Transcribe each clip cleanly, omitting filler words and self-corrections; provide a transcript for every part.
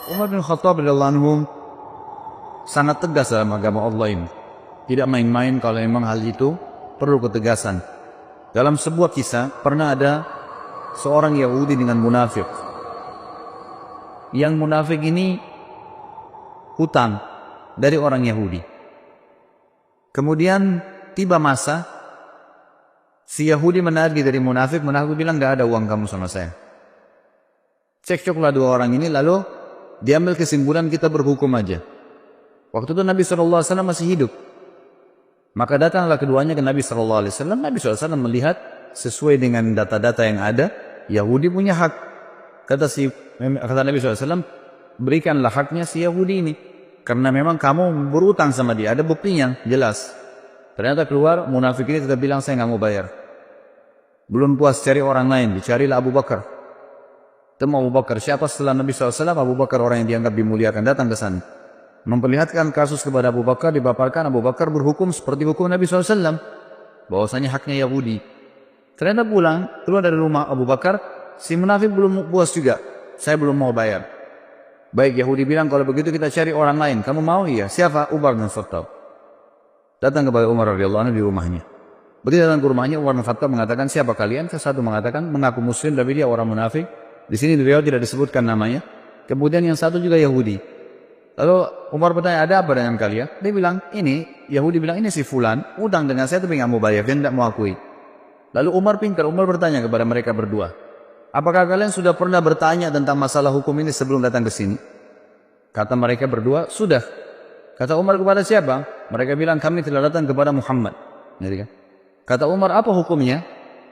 Umar bin Khattab radhiyallahu anhu sangat tegas dalam agama Allah ini. Tidak main-main kalau memang hal itu perlu ketegasan. Dalam sebuah kisah pernah ada seorang Yahudi dengan munafik. Yang munafik ini hutang dari orang Yahudi. Kemudian tiba masa si Yahudi menagih dari munafik bilang nggak ada uang kamu sama saya. Cekcoklah dua orang ini, lalu diambil kesimpulan kita berhukum aja. Waktu itu Nabi SAW masih hidup. Maka datanglah keduanya ke Nabi SAW. Nabi SAW melihat sesuai dengan data-data yang ada, Yahudi punya hak. Kata Nabi SAW, berikanlah haknya si Yahudi ini. Karena memang kamu berutang sama dia, ada buktinya, jelas. Ternyata keluar, munafik ini tetap bilang saya nggak mau bayar. Belum puas cari orang lain, dicarilah Abu Bakar. Temu Abu Bakar, siapa setelah Nabi SAW? Abu Bakar, orang yang dianggap dimuliakan, datang ke sana. Memperlihatkan kasus kepada Abu Bakar, dipaparkan. Abu Bakar berhukum seperti hukum Nabi SAW. Bahwasanya haknya Yahudi. Ternyata pulang, keluar dari rumah Abu Bakar, si munafik belum puas juga. Saya belum mau bayar. Baik, Yahudi bilang, kalau begitu kita cari orang lain. Kamu mau? Iya. Siapa? Umar bin Khattab. Datang kepada Umar radhiyallahu anhu di rumahnya. Begitu datang ke rumahnya, Umar bin Khattab mengatakan, siapa kalian? Satu mengatakan, mengaku muslim, tapi dia orang munafik. Di sini di riwayat tidak disebutkan namanya. Kemudian yang satu juga Yahudi. Lalu Umar bertanya, ada apa dengan kalian? Dia bilang, ini, Yahudi bilang, ini si Fulan, utang dengan saya tapi nggak mau bayar, dia tidak mau akui. Lalu Umar pintar, Umar bertanya kepada mereka berdua, apakah kalian sudah pernah bertanya tentang masalah hukum ini sebelum datang ke sini? Kata mereka berdua, sudah. Kata Umar kepada siapa? Mereka bilang, kami telah datang kepada Muhammad. Kata Umar, apa hukumnya?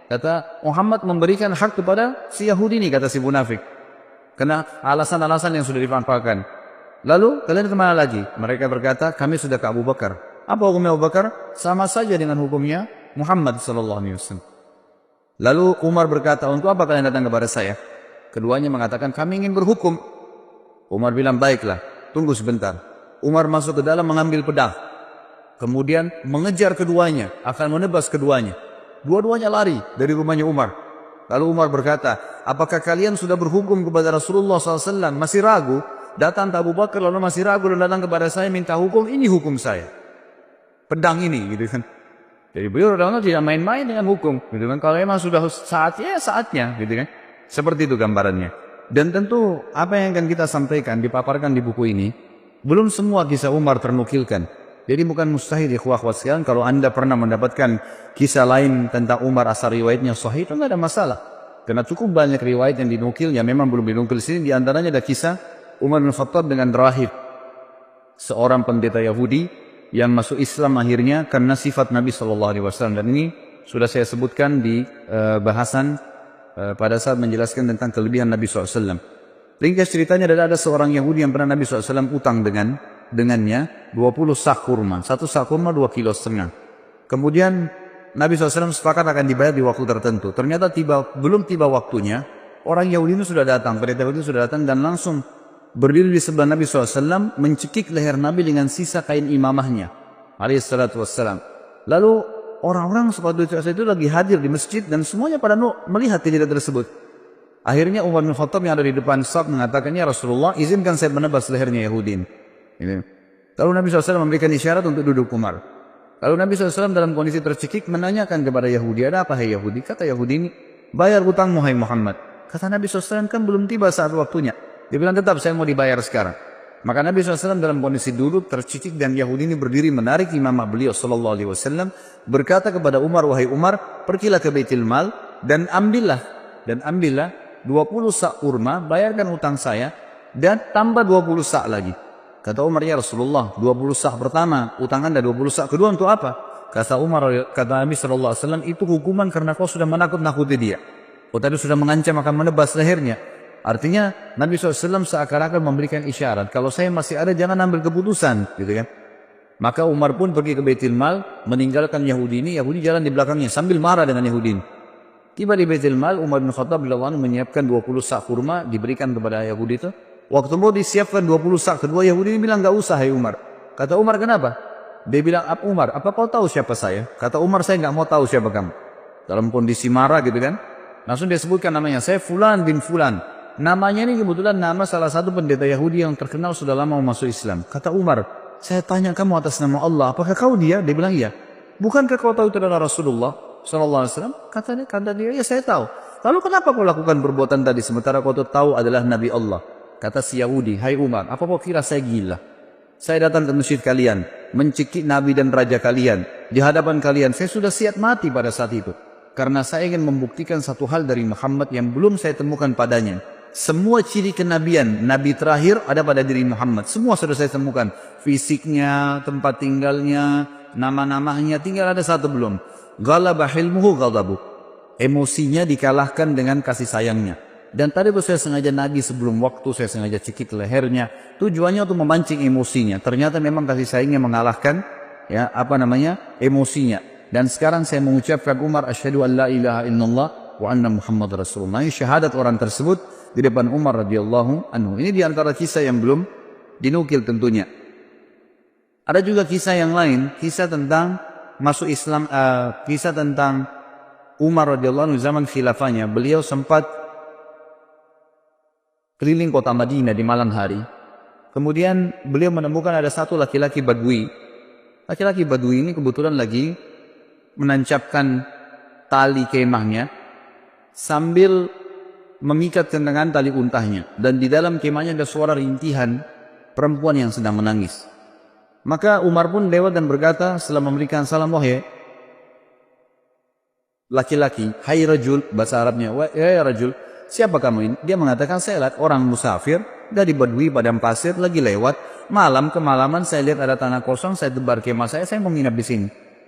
Kata Muhammad memberikan hak kepada si Yahudi ini, kata si munafik. Karena alasan-alasan yang sudah dipaparkan. Lalu kalian kemana lagi? Mereka berkata, kami sudah ke Abu Bakar. Apa hukumnya Abu Bakar? Sama saja dengan hukumnya Muhammad SAW. Lalu Umar berkata, untuk apa kalian datang kepada saya? Keduanya mengatakan, kami ingin berhukum. Umar bilang, baiklah, tunggu sebentar. Umar masuk ke dalam mengambil pedang. Kemudian mengejar keduanya, akan menebas keduanya. Dua-duanya lari dari rumahnya Umar. Lalu Umar berkata, apakah kalian sudah berhukum kepada Rasulullah SAW? Masih ragu? Datang ke Abu Bakar lalu masih ragu dan datang kepada saya minta hukum, ini hukum saya. Pedang ini, gitu kan. Jadi beliau tidak main-main dengan hukum, gitu kan. Kalau memang sudah saatnya, saatnya, gitu kan. Seperti itu gambarannya. Dan tentu apa yang akan kita sampaikan, dipaparkan di buku ini, belum semua kisah Umar ternukilkan. Jadi bukan mustahil ikhwah-ikhwah sekalian, kalau anda pernah mendapatkan kisah lain tentang Umar asal riwayatnya sahih, itu tidak ada masalah. Karena cukup banyak riwayat yang dinukil, yang memang belum dinukil sini. Di antaranya ada kisah Umar bin Khattab dengan rahib, seorang pendeta Yahudi yang masuk Islam akhirnya karena sifat Nabi SAW. Dan ini sudah saya sebutkan di bahasan pada saat menjelaskan tentang kelebihan Nabi SAW. Ringkas ceritanya ada seorang Yahudi yang pernah Nabi SAW utang dengannya 20 sak kurma. Satu sak kurma 2,5 kilo. Kemudian Nabi SAW sepakat akan dibayar di waktu tertentu. Ternyata belum tiba waktunya, orang Yahudi itu sudah datang, pendeta itu sudah datang dan langsung berdiri di sebelah Nabi SAW, mencekik leher Nabi dengan sisa kain imamahnya, alaihissalatu wassalam. Lalu orang-orang seperti itu lagi hadir di masjid dan semuanya pada melihat kejadian tersebut. Akhirnya Umar bin Khattab yang ada di depan saf mengatakan, ya Rasulullah, izinkan saya menebas lehernya Yahudi. Lalu Nabi SAW memberikan isyarat untuk duduk Umar. Lalu Nabi SAW dalam kondisi tercekik menanyakan kepada Yahudi, ada apa hai Yahudi? Kata Yahudi ini, bayar hutangmu hai Muhammad. Kata Nabi SAW, kan belum tiba saat waktunya. Dia bilang, tetap saya mau dibayar sekarang. Maka Nabi SAW dalam kondisi duduk tercicik dan Yahudi ini berdiri menarik imamah beliau SAW, berkata kepada Umar, wahai Umar, pergilah ke Baitul Mal dan ambillah 20 sak kurma, bayarkan utang saya dan tambah 20 sak lagi. Kata Umar, ya Rasulullah, 20 sak pertama utang Anda, 20 sak kedua untuk apa? Kata Nabi SAW, itu hukuman karena kau sudah menakut-nakuti dia. Kau tadi sudah mengancam akan menebas lehernya. Artinya Nabi SAW seakan-akan memberikan isyarat, kalau saya masih ada jangan ambil keputusan, gitu kan. Maka Umar pun pergi ke Baitul Mal, meninggalkan Yahudi ini. Yahudi jalan di belakangnya sambil marah dengan Yahudi ini. Tiba di Baitul Mal, Umar bin Khattab menyiapkan 20 sak kurma, diberikan kepada Yahudi itu. Waktu mau disiapkan 20 sak kedua, Yahudi ini bilang, gak usah hai Umar. Kata Umar, kenapa? Dia bilang, Umar, apa kau tahu siapa saya? Kata Umar, saya gak mau tahu siapa kamu. Dalam kondisi marah gitu kan. Langsung dia sebutkan namanya, saya Fulan bin Fulan. Namanya ini kebetulan nama salah satu pendeta Yahudi yang terkenal sudah lama masuk Islam. Kata Umar, saya tanya kamu atas nama Allah, apakah kau dia? Dia bilang iya. Bukankah kau tahu itu adalah Rasulullah SAW? Kata dia, ya saya tahu. Lalu kenapa kau lakukan perbuatan tadi sementara kau tahu adalah Nabi Allah? Kata si Yahudi, hai Umar, apa kau kira saya gila? Saya datang ke masjid kalian, mencekik Nabi dan Raja kalian. Di hadapan kalian, saya sudah siap mati pada saat itu. Karena saya ingin membuktikan satu hal dari Muhammad yang belum saya temukan padanya. Semua ciri kenabian, Nabi terakhir ada pada diri Muhammad. Semua sudah saya temukan. Fisiknya, tempat tinggalnya, nama-namanya, tinggal ada satu belum. Ghalaba hilmuhu ghadabu. Emosinya dikalahkan dengan kasih sayangnya. Dan tadi saya sengaja nagih sebelum waktu, saya sengaja cekik lehernya. Tujuannya untuk memancing emosinya. Ternyata memang kasih sayangnya mengalahkan emosinya. Dan sekarang saya mengucapkan Umar, asyhadu an la ilaha illallah wa anna Muhammad Rasulullah. Ini syahadat orang tersebut di depan Umar radhiyallahu anhu. Ini diantara kisah yang belum dinukil tentunya. Ada juga kisah yang lain, kisah tentang masuk Islam, kisah tentang Umar radhiyallahu anhu zaman khilafahnya. Beliau sempat keliling kota Madinah di malam hari. Kemudian beliau menemukan ada satu laki-laki Badui. Laki-laki Badui ini kebetulan lagi menancapkan tali kemahnya sambil memikatkan dengan tali untahnya. Dan di dalam kemahnya ada suara rintihan perempuan yang sedang menangis. Maka Umar pun lewat dan berkata setelah memberikan salam, wahai laki-laki, hai rajul, bahasa Arabnya, wahai rajul, siapa kamu ini? Dia mengatakan, saya lihat orang musafir dari Badui padang pasir lagi lewat. Malam kemalaman saya lihat ada tanah kosong, saya tebar kemah saya mau menginap di sini.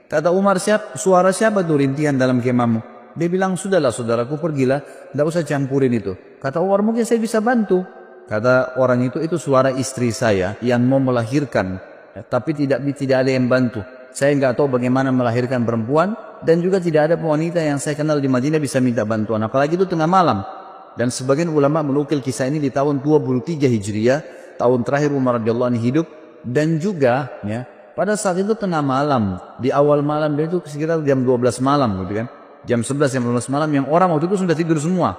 Kata Umar, suara siapa tuh rintihan dalam kemahmu? Dia bilang, sudahlah saudaraku, pergilah, tidak usah campurin itu. Kata Umar, mungkin saya bisa bantu. Kata orang itu suara istri saya yang mau melahirkan, tapi tidak ada yang bantu. Saya nggak tahu bagaimana melahirkan perempuan, dan juga tidak ada wanita yang saya kenal di Madinah bisa minta bantuan, apalagi itu tengah malam. Dan sebagian ulama menukil kisah ini di tahun 23 Hijriah, tahun terakhir Umar radhiyallahu anhu hidup. Dan juga pada saat itu tengah malam, di awal malam, dia itu sekitar jam 12 malam gitu kan. Jam 11, jam 12 malam, yang orang waktu itu sudah tidur semua.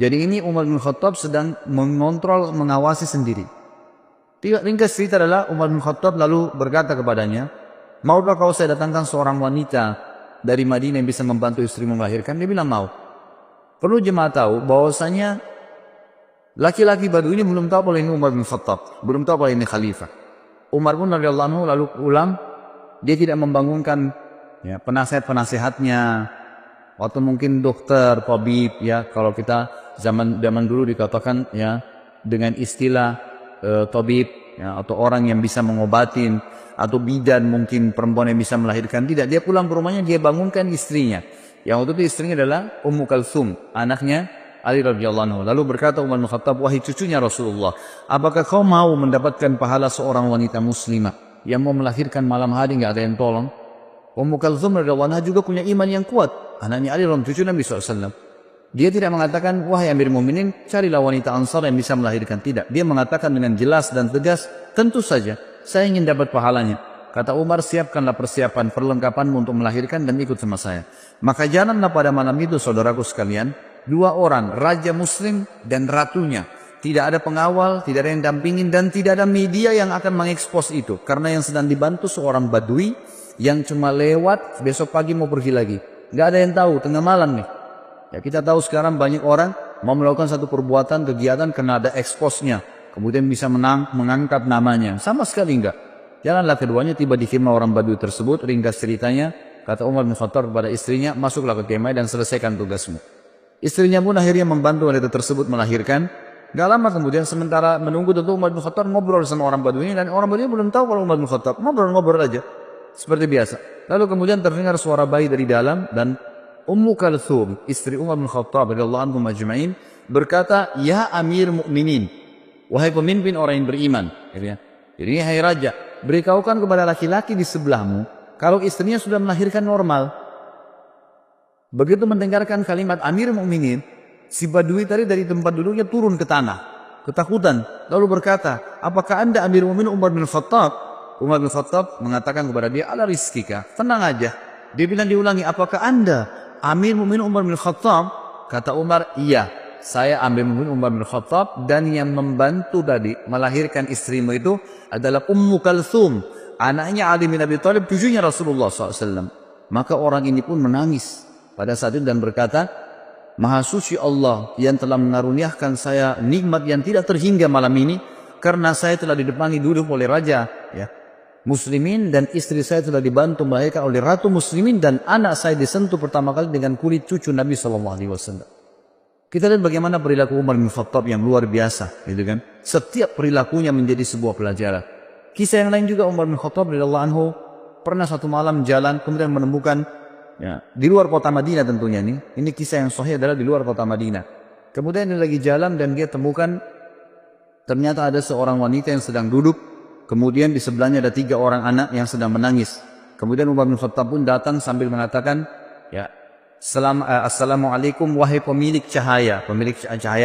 Jadi ini Umar bin Khattab sedang mengontrol, mengawasi sendiri. Ringkas cerita adalah Umar bin Khattab lalu berkata kepadanya, maukah kau saya datangkan seorang wanita dari Madinah yang bisa membantu istrimu melahirkan? Dia bilang mau. Perlu jemaah tahu bahwasanya laki-laki Badui ini belum tahu kalau ini Umar bin Khattab, belum tahu kalau ini khalifah. Umar pun radhiyallahu anhu lalu pulang, dia tidak membangunkan penasihat-penasihatnya, atau mungkin dokter, tabib, kalau kita zaman dulu dikatakan dengan istilah tabib, atau orang yang bisa mengobatin, atau bidan mungkin perempuan yang bisa melahirkan. Tidak, dia pulang ke rumahnya, dia bangunkan istrinya. Yang waktu itu istrinya adalah Ummu Kalsum, anaknya Ali radhiyallahu anhu. Lalu berkata Umar bin Khattab, wahai cucunya Rasulullah, apakah kau mau mendapatkan pahala seorang wanita muslimah yang mau melahirkan malam hari nggak ada yang tolong? Ummu Kalsum radhiyallahu anha juga punya iman yang kuat. Anaknya Ali radhiyallahu cucu Nabi SAW. Dia tidak mengatakan, wahai Amir Mu'minin, carilah wanita Ansar yang bisa melahirkan. Tidak. Dia mengatakan dengan jelas dan tegas, tentu saja, saya ingin dapat pahalanya. Kata Umar, siapkanlah persiapan, perlengkapanmu untuk melahirkan dan ikut sama saya. Maka jalanlah pada malam itu, saudaraku sekalian, dua orang, raja muslim dan ratunya. Tidak ada pengawal, tidak ada yang dampingin, dan tidak ada media yang akan mengekspos itu. Karena yang sedang dibantu seorang Badui yang cuma lewat, besok pagi mau pergi lagi. Gak ada yang tahu, tengah malam nih. Ya kita tahu sekarang banyak orang mau melakukan satu perbuatan, kegiatan karena ada eksposnya. Kemudian bisa mengangkat namanya. Sama sekali enggak. Jalanlah keduanya tiba di kemah orang Badui tersebut. Ringkas ceritanya, kata Umar bin Khattab kepada istrinya, masuklah ke kemah dan selesaikan tugasmu. Istrinya pun akhirnya membantu wanita tersebut melahirkan. Gak lama kemudian sementara menunggu tentu Umar bin Khattab ngobrol sama orang Badui ini. Dan orang Badui belum tahu kalau Umar bin Khattab. Ngobrol-ngobrol aja. Seperti biasa. Lalu kemudian terdengar suara bayi dari dalam dan Ummu Kalthum, istri Umar bin Khattab radhiyallahu anhu majma'in, berkata, "Ya Amir Mukminin, wahai pemimpin orang yang beriman." Jadi, hai raja, beritahukan kepada laki-laki di sebelahmu kalau istrinya sudah melahirkan normal. Begitu mendengarkan kalimat Amir Mukminin, si Badui tadi dari tempat duduknya turun ke tanah, ketakutan, lalu berkata, "Apakah Anda Amir Mukminin Umar bin Khattab?" Umar bin Khattab mengatakan kepada dia, "Ala rizkika, tenang aja." Dia bilang diulangi, "Apakah Anda Amir Mukminin Umar bin Khattab?" Kata Umar, "Iya." saya ambil membunuh Umar bin Khattab, dan yang membantu tadi melahirkan istrimu itu adalah Ummu Kalthum, anaknya Ali bin Abi Thalib, cucunya Rasulullah SAW. Maka orang ini pun menangis pada saat itu dan berkata, Maha suci Allah yang telah mengaruniakan saya nikmat yang tidak terhingga malam ini, karena saya telah didepangi dulu oleh raja muslimin, dan istri saya telah dibantu melahirkan oleh ratu muslimin, dan anak saya disentuh pertama kali dengan kulit cucu Nabi SAW. Kita lihat bagaimana perilaku Umar bin Khattab yang luar biasa, gitu kan? Setiap perilakunya menjadi sebuah pelajaran. Kisah yang lain juga, Umar bin Khattab radhiyallahu anhu pernah satu malam jalan, kemudian menemukan di luar kota Madinah tentunya ini kisah yang sahih adalah di luar kota Madinah. Kemudian dia lagi jalan dan dia temukan ternyata ada seorang wanita yang sedang duduk, kemudian di sebelahnya ada 3 orang anak yang sedang menangis. Kemudian Umar bin Khattab pun datang sambil mengatakan, Assalamualaikum wahai pemilik cahaya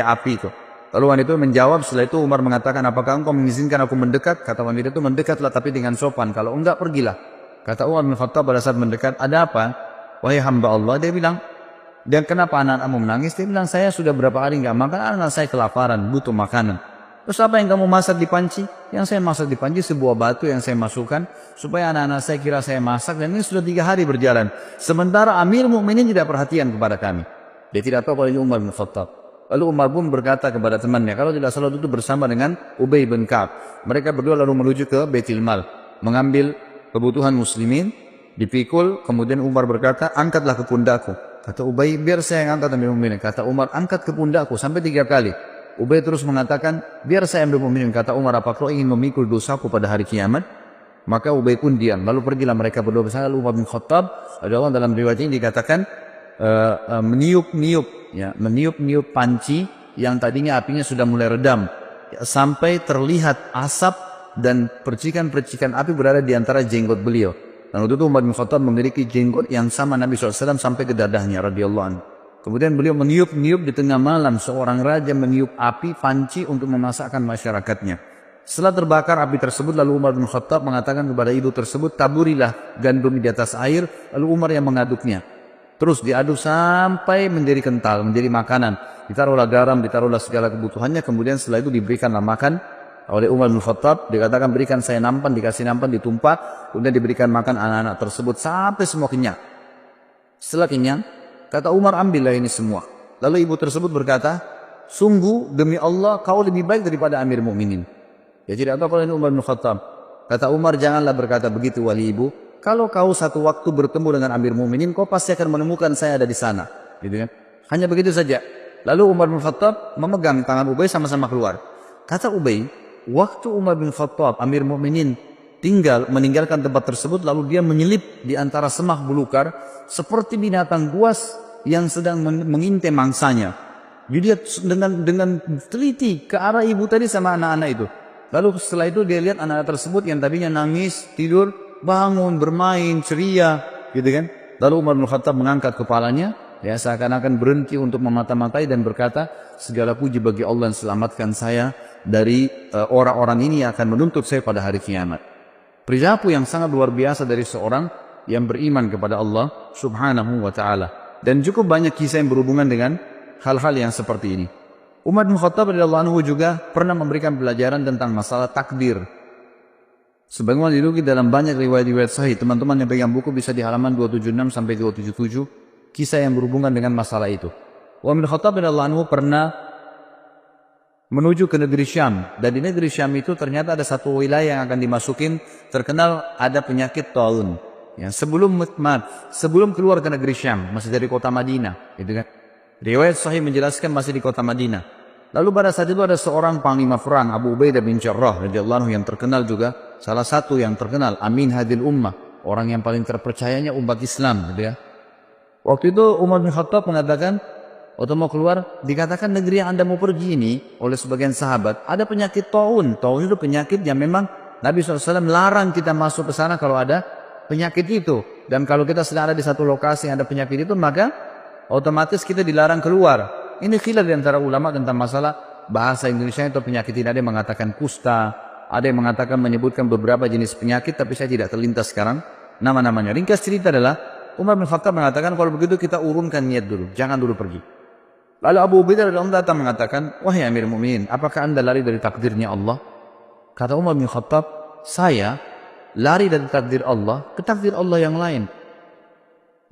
api itu. Lalu wanita itu menjawab, setelah itu Umar mengatakan, apakah engkau mengizinkan aku mendekat? Kata wanita itu, mendekatlah tapi dengan sopan, kalau enggak pergilah. Kata Umar bin Khattab pada saat mendekat, ada apa? Wahai hamba Allah, dia bilang, dan kenapa anak-anakmu menangis? Dia bilang, saya sudah berapa hari enggak makan, anak saya kelaparan, butuh makanan. Terus apa yang kamu masak di panci? Yang saya masak di panci sebuah batu yang saya masukkan supaya anak-anak saya kira saya masak, dan ini sudah 3 hari berjalan. Sementara Amir Mukminin tidak perhatian kepada kami. Dia tidak tahu kalau ini Umar bin Khattab. Lalu Umar pun berkata kepada temannya, kalau tidak salah itu bersama dengan Ubay bin Ka'ab. Mereka berdua lalu menuju ke Baitul Mal, mengambil kebutuhan muslimin, dipikul. Kemudian Umar berkata, angkatlah ke pundakku. Kata Ubay, biar saya yang angkat Amir Mukminin. Kata Umar, angkat ke pundakku sampai 3 kali. Ubay terus mengatakan, biar saya ambil Mukminin. Kata Umar, apa kau ingin memikul dosaku pada hari kiamat? Maka Ubay pun diam. Lalu pergilah mereka berdua bersama. Lalu Umar bin Khattab, dalam riwayat ini dikatakan meniup panci yang tadinya apinya sudah mulai redam, sampai terlihat asap dan percikan-percikan api berada di antara jenggot beliau. Dan waktu itu Umar bin Khattab memiliki jenggot yang sama Nabi SAW sampai ke dadahnya radhiyallahu anhu. Kemudian beliau meniup-niup di tengah malam, seorang raja meniup api panci untuk memasakkan masyarakatnya. Setelah terbakar api tersebut, lalu Umar bin Khattab mengatakan kepada ibu tersebut, taburilah gandum di atas air. Lalu Umar yang mengaduknya. Terus diaduk sampai menjadi kental, menjadi makanan. Ditaruhlah garam, ditaruhlah segala kebutuhannya. Kemudian setelah itu diberikanlah makan oleh Umar bin Khattab. Dikatakan, berikan saya nampan, dikasih nampan, ditumpah. Kemudian diberikan makan anak-anak tersebut sampai semua kenyang. Setelah kenyang, kata Umar, ambillah ini semua. Lalu ibu tersebut berkata, sungguh demi Allah kau lebih baik daripada Amir Mukminin. Ya tidak tahu kalau ini Umar bin Khattab. Kata Umar, janganlah berkata begitu wali ibu. Kalau kau satu waktu bertemu dengan Amir Mukminin, kau pasti akan menemukan saya ada di sana. Gitu kan? Hanya begitu saja. Lalu Umar bin Khattab memegang tangan Ubay, sama-sama keluar. Kata Ubay, waktu Umar bin Khattab, Amir Mukminin meninggalkan tempat tersebut, lalu dia menyelip di antara semak belukar seperti binatang buas yang sedang mengintai mangsanya. Jadi dia dengan teliti ke arah ibu tadi sama anak-anak itu. Lalu setelah itu dia lihat anak-anak tersebut yang tadinya nangis, tidur, bangun, bermain, ceria, gitu kan. Lalu Umar bin Khattab mengangkat kepalanya, seakan-akan berhenti untuk memata-matai dan berkata, segala puji bagi Allah yang selamatkan saya dari orang-orang ini yang akan menuntut saya pada hari kiamat. Perilaku yang sangat luar biasa dari seorang yang beriman kepada Allah subhanahu wa ta'ala. Dan cukup banyak kisah yang berhubungan dengan hal-hal yang seperti ini. Umar bin Khattab radhiyallahu anhu juga pernah memberikan pelajaran tentang masalah takdir. Sebagaimana didukung dalam banyak riwayat-riwayat sahih, teman-teman yang pegang buku bisa di halaman 276 sampai 277, kisah yang berhubungan dengan masalah itu. Umar bin Khattab radhiyallahu anhu pernah menuju ke negeri Syam, dan di negeri Syam itu ternyata ada satu wilayah yang akan dimasukin, terkenal ada penyakit taun. Ya, sebelum keluar ke negeri Syam, masih dari kota Madinah, gitu kan. Riwayat sahih menjelaskan masih di kota Madinah. Lalu pada saat itu ada seorang panglima perang, Abu Ubaidah bin Jarrah radhiyallahu anhu, yang terkenal juga, salah satu yang terkenal, Amin Hadil Ummah, orang yang paling terpercayanya umat Islam, gitu ya. Waktu itu Umar bin Khattab mengatakan, waktu mau keluar, dikatakan negeri yang Anda mau pergi ini oleh sebagian sahabat ada penyakit taun. Taun itu penyakit yang memang Nabi SAW larang kita masuk ke sana kalau ada penyakit itu. Dan kalau kita sedang ada di satu lokasi yang ada penyakit itu, maka otomatis kita dilarang keluar. Ini khilaf di antara ulama tentang masalah bahasa Indonesia atau penyakit ini. Ada yang mengatakan kusta, ada yang mengatakan menyebutkan beberapa jenis penyakit, tapi saya tidak terlintas sekarang nama-namanya. Ringkas cerita adalah Umar bin Khattab mengatakan, kalau begitu kita urunkan niat dulu, jangan dulu pergi. Lalu Abu Ubaidah radhiyallahu anhu datang mengatakan, wahai Amir Mu'minin, apakah anda lari dari takdirnya Allah? Kata Umar bin Khattab, saya lari dari takdir Allah ke takdir Allah yang lain.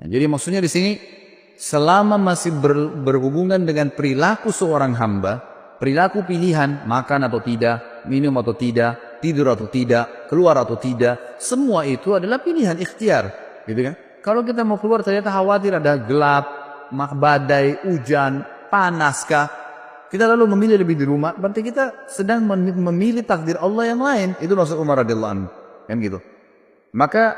Nah, jadi maksudnya di sini, selama masih berhubungan dengan perilaku seorang hamba, perilaku pilihan, makan atau tidak, minum atau tidak, tidur atau tidak, keluar atau tidak, semua itu adalah pilihan ikhtiar, gitu kan? Kalau kita mau keluar ternyata khawatir ada gelap, badai, hujan, panaskah, kita lalu memilih lebih di rumah, berarti kita sedang memilih takdir Allah yang lain. Itu maksud Umar radhiyallahu anhu, kan gitu. Maka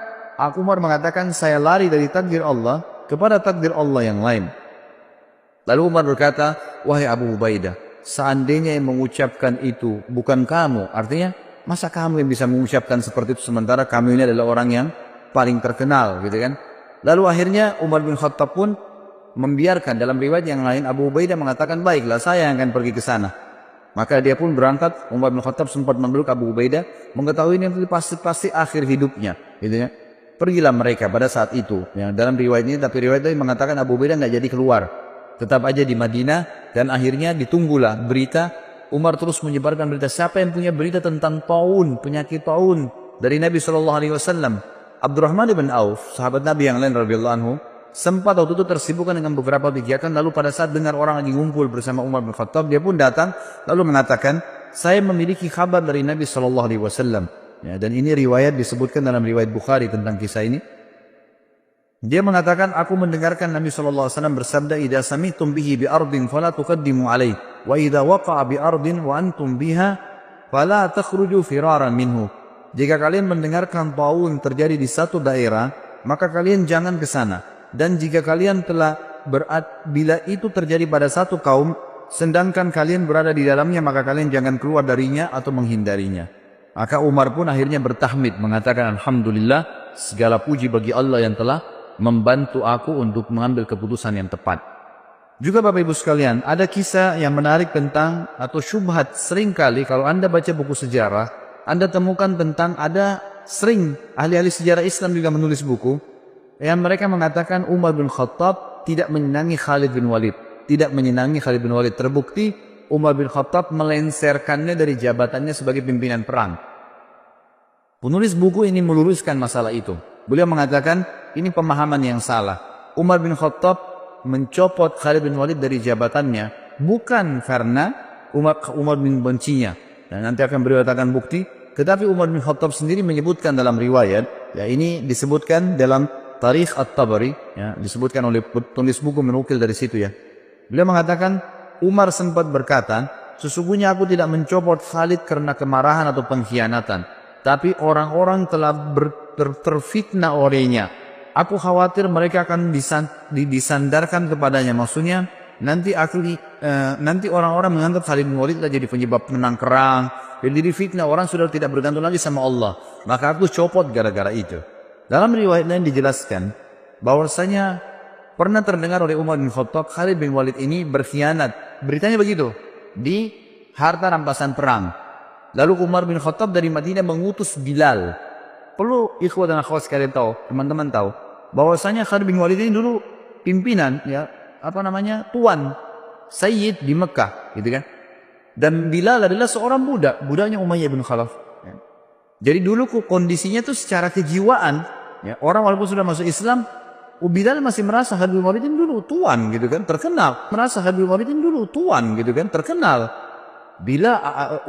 Umar mengatakan, saya lari dari takdir Allah kepada takdir Allah yang lain. Lalu Umar berkata, wahai Abu Ubaidah, seandainya yang mengucapkan itu bukan kamu, artinya masa kamu yang bisa mengucapkan seperti itu sementara kamu ini adalah orang yang paling terkenal, gitu kan? Lalu akhirnya Umar bin Khattab pun membiarkan. Dalam riwayat yang lain Abu Ubaidah mengatakan, baiklah saya yang akan pergi ke sana. Maka dia pun berangkat. Umar bin Khattab sempat memeluk Abu Ubaidah, mengetahui ini pasti akhir hidupnya, gitu ya. Pergilah mereka pada saat itu. Yang dalam riwayat ini, tapi riwayat ini mengatakan Abu Ubaidah nggak jadi keluar, tetap aja di Madinah. Dan akhirnya ditunggulah berita. Umar terus menyebarkan berita, siapa yang punya berita tentang taun, penyakit taun dari Nabi SAW. Abdurrahman bin Auf, sahabat Nabi yang lain radhiyallahu anhu, sempat waktu itu tersibukkan dengan beberapa kegiatan. Lalu pada saat dengar orang lagi ngumpul bersama Umar bin Khattab, dia pun datang lalu mengatakan, saya memiliki kabar dari Nabi SAW. Ya, dan ini riwayat disebutkan dalam riwayat Bukhari tentang kisah ini. Dia mengatakan, aku mendengarkan Nabi SAW bersabda, idza sami'tum bihi bi ardin fala tuqaddimu alaih, wa idza waqa'a bi ardin wa antum biha fala takhruju firaran minhu. Jika kalian mendengarkan taun terjadi di satu daerah, maka kalian jangan ke sana. Dan jika kalian bila itu terjadi pada satu kaum, sedangkan kalian berada di dalamnya, maka kalian jangan keluar darinya atau menghindarinya. Maka Umar pun akhirnya bertahmid, mengatakan, alhamdulillah, segala puji bagi Allah yang telah membantu aku untuk mengambil keputusan yang tepat. Juga Bapak Ibu sekalian, ada kisah yang menarik tentang, atau syubhat seringkali kalau Anda baca buku sejarah, Anda temukan tentang ada sering ahli-ahli sejarah Islam juga menulis buku, yang mereka mengatakan Umar bin Khattab tidak menyenangi Khalid bin Walid. Tidak menyenangi Khalid bin Walid. Terbukti Umar bin Khattab melenserkannya dari jabatannya sebagai pimpinan perang. Penulis buku ini meluruskan masalah itu. Beliau mengatakan ini pemahaman yang salah. Umar bin Khattab mencopot Khalid bin Walid dari jabatannya bukan karena Umar bin bencinya. Dan nanti akan beliau katakan bukti. Tetapi Umar bin Khattab sendiri menyebutkan dalam riwayat, ya ini disebutkan dalam Tarikh At-Tabari, ya, disebutkan oleh penulis buku menukil dari situ ya. Beliau mengatakan Umar sempat berkata, sesungguhnya aku tidak mencopot Khalid karena kemarahan atau pengkhianatan, tapi orang-orang telah terfitnah olehnya. Aku khawatir mereka akan disandarkan kepadanya. Maksudnya nanti orang-orang menganggap Khalid bin Walid telah jadi penyebab menang perang. Jadi fitnah, orang sudah tidak bergantung lagi sama Allah. Maka aku copot gara-gara itu. Dalam riwayat lain dijelaskan bahwasanya pernah terdengar oleh Umar bin Khattab Khalid bin Walid ini berkhianat. Beritanya begitu di harta rampasan perang. Lalu Umar bin Khattab dari Madinah mengutus Bilal. Perlu ikhwah dan akhwat sekalian tahu, teman-teman tahu bahwasanya Khalid bin Walid ini dulu pimpinan, ya, tuan Sayyid di Mekah, gitu kan. Dan Bilal adalah seorang budaknya Umayyah bin Khalaf. Ya. Jadi dulu kondisinya tuh secara kejiwaan, ya, orang walaupun sudah masuk Islam, Bilal masih merasa Khalid bin Walid ini dulu tuan, gitu kan, terkenal. Merasa Khalid bin Walid ini dulu tuan, gitu kan, terkenal. Bila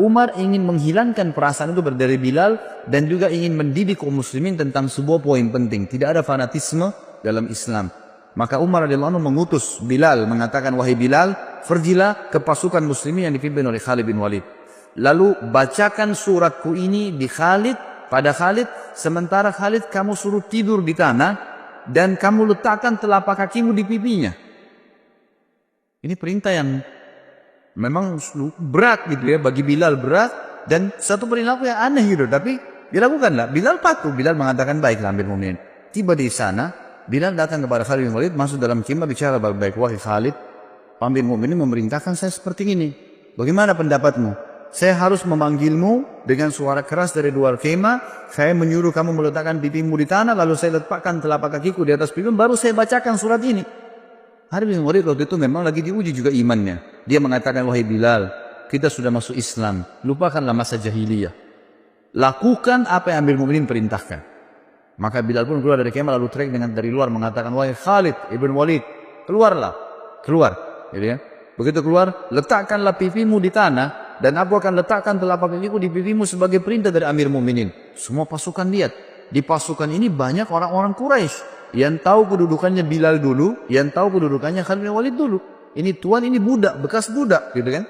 Umar ingin menghilangkan perasaan itu dari Bilal dan juga ingin mendidik kaum muslimin tentang sebuah poin penting, tidak ada fanatisme dalam Islam. Maka Umar radhiyallahu anhu mengutus Bilal, mengatakan, wahai Bilal, pergilah ke pasukan muslimin yang dipimpin oleh Khalid bin Walid. Lalu bacakan suratku ini di pada Khalid, sementara Khalid kamu suruh tidur di tanah dan kamu letakkan telapak kakimu di pipinya. Ini perintah yang memang berat gitu ya, bagi Bilal berat dan satu perilaku yang aneh gitu, tapi dilakukanlah. Bilal patuh. Bilal mengatakan, baiklah Amir Mu'minin. Tiba di sana, Bilal datang kepada Khalid bin Walid, masuk dalam khemah, bicara baik-baik, wahai Khalid, Amir Mu'minin memerintahkan saya seperti ini. Bagaimana pendapatmu? Saya harus memanggilmu dengan suara keras dari luar khemah. Saya menyuruh kamu meletakkan pipimu di tanah, lalu saya letakkan telapak kakiku di atas pipimu, baru saya bacakan surat ini. Khalid bin Walid waktu itu memang lagi diuji juga imannya. Dia mengatakan, wahai Bilal, kita sudah masuk Islam, lupakanlah masa jahiliyah. Lakukan apa yang Amirul Mukminin perintahkan. Maka Bilal pun keluar dari kemah lalu teriak dari luar mengatakan, wahai Khalid ibn Walid, keluarlah, keluar. Gitu ya. Begitu keluar, letakkanlah pipimu di tanah dan aku akan letakkan telapak kakiku di pipimu sebagai perintah dari Amir Mukminin. Semua pasukan lihat. Di pasukan ini banyak orang-orang Quraisy yang tahu kedudukannya Bilal dulu, yang tahu kedudukannya Khalid bin Walid dulu. Ini tuan, ini budak, bekas budak, gitu kan?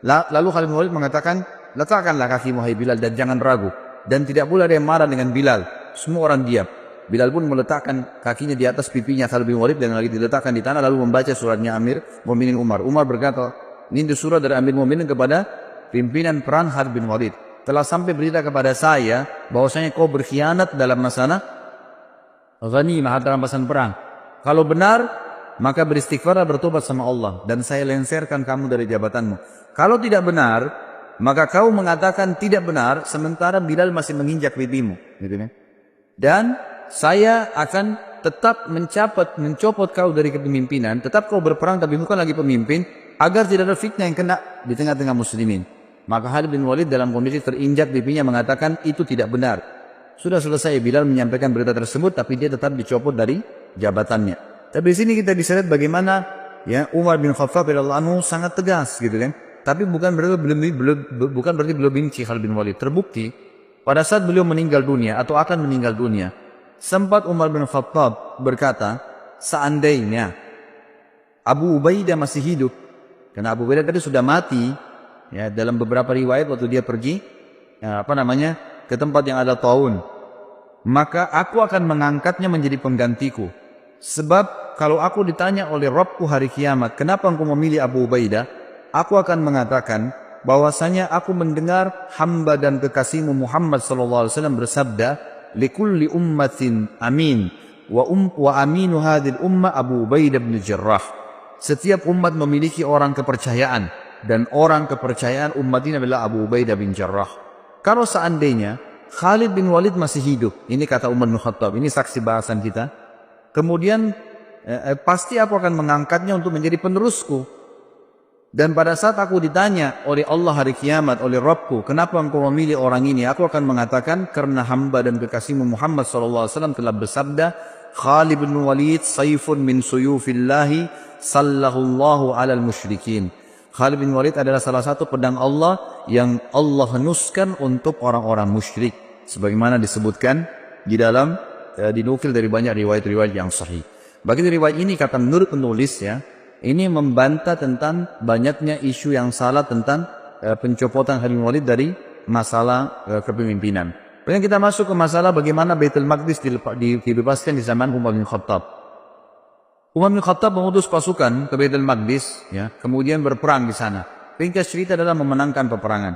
Lalu Khalid bin Walid mengatakan, letakkanlah kakimu hai Bilal dan jangan ragu. Dan tidak boleh ada yang marah dengan Bilal. Semua orang diam. Bilal pun meletakkan kakinya di atas pipinya Khalid bin Walid dan lagi diletakkan di tanah lalu membaca suratnya Amir Mukminin Umar. Umar berkata, ini surat dari Amir Mukminin kepada pimpinan perang Khalid bin Walid. Telah sampai berita kepada saya bahwasanya kau berkhianat dalam masalah ghanimah dalam rampasan perang. Kalau benar, maka beristighfarlah, bertobat sama Allah dan saya lengserkan kamu dari jabatanmu. Kalau tidak benar, maka kau mengatakan tidak benar sementara Bilal masih menginjak pipimu, gitu kan? Dan saya akan tetap mencopot kau dari kepemimpinan, tetap kau berperang tapi bukan lagi pemimpin, agar tidak ada fitnah yang kena di tengah-tengah muslimin. Maka Khalid bin Walid dalam kondisi terinjak pipinya mengatakan itu tidak benar. Sudah selesai Bilal menyampaikan berita tersebut, tapi dia tetap dicopot dari jabatannya. Tapi di sini kita bisa lihat bagaimana ya Umar bin Khattab radhiyallahu anhu sangat tegas, gitu kan? Tapi bukan berarti beliau benci Khalid bin Walid. Terbukti pada saat beliau meninggal dunia atau akan meninggal dunia, sempat Umar bin Khattab berkata, seandainya Abu Ubaidah masih hidup, karena Abu Ubaidah tadi sudah mati. Ya, dalam beberapa riwayat waktu dia pergi ke tempat yang ada taun, maka aku akan mengangkatnya menjadi penggantiku. Sebab kalau aku ditanya oleh Rabbku hari kiamat, kenapa engkau memilih Abu Ubaidah? Aku akan mengatakan bahwasanya aku mendengar hamba dan kekasihmu Muhammad sallallahu alaihi wasallam bersabda, likulli ummatin amin wa aminu hadhil umma Abu Ubaidah bin Jarrah. Setiap umat memiliki orang kepercayaan dan orang kepercayaan umat ini adalah Abu Ubaidah bin Jarrah. Kalau seandainya Khalid bin Walid masih hidup, ini kata Umar bin Khattab, ini saksi bahasan kita, kemudian pasti aku akan mengangkatnya untuk menjadi penerusku. Dan pada saat aku ditanya oleh Allah hari kiamat, oleh Rabbku, kenapa engkau memilih orang ini? Aku akan mengatakan, karena hamba dan kekasihmu Muhammad SAW telah bersabda, Khalid bin Walid sayfun min suyufillahi sallallahu alal musyrikin. Khalid bin Walid adalah salah satu pedang Allah yang Allah henuskan untuk orang-orang musyrik. Sebagaimana disebutkan di dalam, dinukil dari banyak riwayat-riwayat yang sahih. Bagi riwayat ini, kata menurut penulis ya, ini membantah tentang banyaknya isu yang salah tentang pencopotan Khalid bin Walid dari masalah kepemimpinan. Kemudian kita masuk ke masalah bagaimana Baitul Maqdis dibebaskan di zaman Umar bin Khattab. Umar bin Khattab mengutus pasukan ke Baitul Maqdis, ya, kemudian berperang di sana. Ringkas cerita adalah memenangkan peperangan.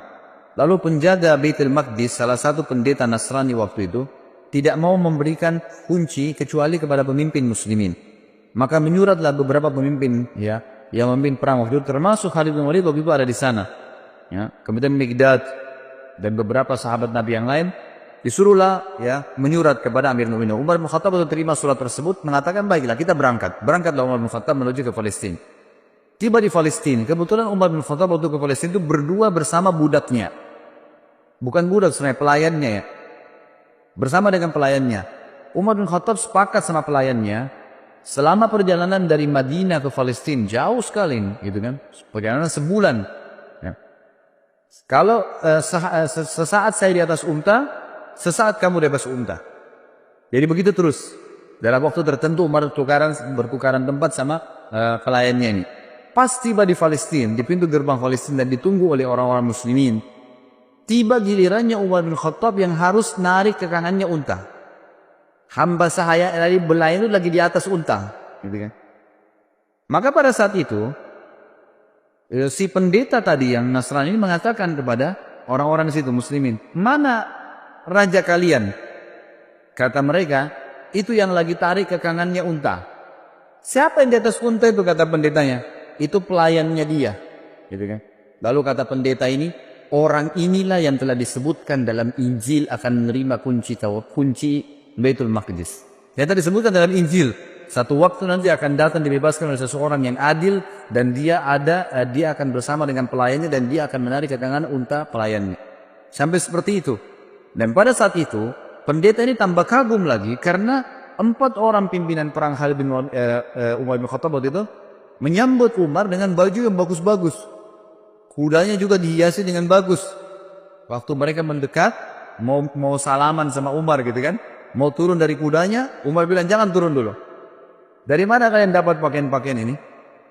Lalu penjaga Baitul Maqdis, salah satu pendeta Nasrani waktu itu, tidak mau memberikan kunci kecuali kepada pemimpin muslimin. Maka menyuratlah beberapa pemimpin ya yang memimpin perang waktu itu, termasuk Khalid bin Walid waktu itu ada di sana. Ya, kemudian Miqdad dan beberapa sahabat Nabi yang lain disuruhlah ya menyurat kepada Amir Mu'minin. Umar bin Khattab menerima surat tersebut mengatakan, baiklah kita berangkat. Berangkatlah Umar bin Khattab menuju ke Palestina. Tiba di Palestina, kebetulan Umar bin Khattab waktu ke Palestina itu berdua bersama budaknya. Bukan budak sebenarnya, pelayannya ya. Bersama dengan pelayannya. Umar bin Khattab sepakat sama pelayannya, selama perjalanan dari Madinah ke Palestina, jauh sekali gitu kan. Perjalanan sebulan. Ya. Kalau sesaat saya di atas unta, sesaat kamu di atas unta. Jadi begitu terus. Dalam waktu tertentu Umar bertukaran tempat sama pelayannya ini. Pas tiba di Palestina, di pintu gerbang Palestina dan ditunggu oleh orang-orang muslimin. Tiba gilirannya Umar bin Khattab yang harus narik ke kanannya unta. Hamba sahaya dari belayan itu lagi di atas unta. Gitu kan. Maka pada saat itu, si pendeta tadi yang Nasrani ini mengatakan kepada orang-orang di situ muslimin, mana raja kalian? Kata mereka, itu yang lagi tarik ke kanannya unta. Siapa yang di atas unta itu? Kata pendetanya. Itu pelayannya dia. Gitu kan. Lalu kata pendeta ini, orang inilah yang telah disebutkan dalam Injil akan menerima kunci Baitul Maqdis. Yang tadi disebutkan dalam Injil, satu waktu nanti akan datang dibebaskan oleh seseorang yang adil dan dia akan bersama dengan pelayannya dan dia akan menarik kekangan unta pelayannya. Sampai seperti itu. Dan pada saat itu pendeta ini tambah kagum lagi karena 4 orang pimpinan perang Khalid bin Umar bin Khattab waktu itu menyambut Umar dengan baju yang bagus-bagus. Kudanya juga dihiasi dengan bagus. Waktu mereka mendekat mau salaman sama Umar gitu kan, mau turun dari kudanya, Umar bilang jangan turun dulu. Dari mana kalian dapat pakaian-pakaian ini?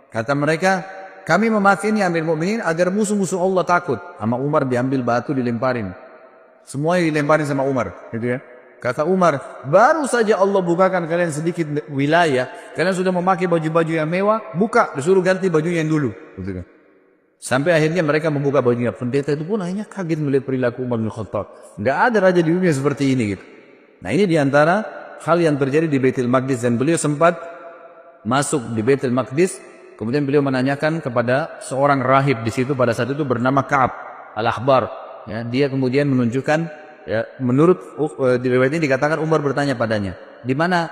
Kata mereka, kami memakai ini Amir Mu'minin agar musuh-musuh Allah takut. Sama Umar diambil batu dilemparin. Semuanya dilemparin sama Umar, gitu ya. Kata Umar, baru saja Allah bukakan kalian sedikit wilayah, kalian sudah memakai baju-baju yang mewah, buka, disuruh ganti baju yang dulu, gitu kan. Sampai akhirnya mereka membuka bajunya. Pendeta itu pun akhirnya kaget melihat perilaku Umar bin Khattab. Nggak ada raja di dunia seperti ini, gitu. Nah, ini diantara hal yang terjadi di Baitul Maqdis dan beliau sempat masuk di Baitul Maqdis. Kemudian beliau menanyakan kepada seorang rahib di situ pada saat itu bernama Ka'ab al-Ahbar. Ya, dia kemudian menunjukkan, ya, menurut di riwayat ini dikatakan Umar bertanya padanya, di mana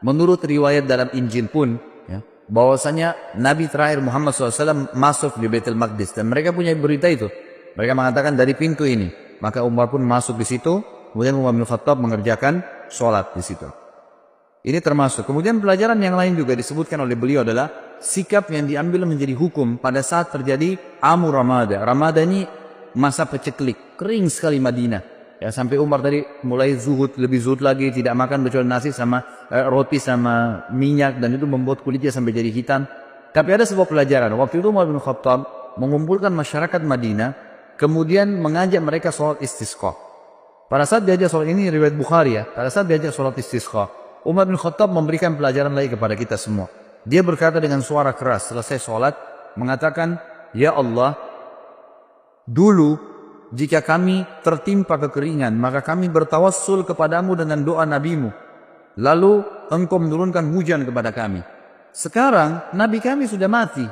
menurut riwayat dalam Injil pun, ya, bahwasanya Nabi terakhir Muhammad SAW masuk di Baitul Maqdis dan mereka punya berita itu. Mereka mengatakan dari pintu ini. Maka Umar pun masuk di situ. Kemudian Umar bin Khattab mengerjakan sholat di situ. Ini termasuk. Kemudian pelajaran yang lain juga disebutkan oleh beliau adalah sikap yang diambil menjadi hukum pada saat terjadi Amu Ramada. Ramada ini masa peceklik, kering sekali Madinah. Ya, sampai Umar tadi mulai zuhud, lebih zuhud lagi, tidak makan kecuali nasi sama roti sama minyak, dan itu membuat kulitnya sampai jadi hitam. Tapi ada sebuah pelajaran. Waktu itu Umar bin Khattab mengumpulkan masyarakat Madinah, kemudian mengajak mereka sholat istisqa. Pada saat diajak sholat ini riwayat Bukhari, ya, pada saat diajak sholat istisqa, Umar bin Khattab memberikan pelajaran lagi kepada kita semua. Dia berkata dengan suara keras selesai sholat, mengatakan, ya Allah, dulu jika kami tertimpa kekeringan, maka kami bertawassul kepadamu dengan doa nabimu. Lalu engkau menurunkan hujan kepada kami. Sekarang nabi kami sudah mati.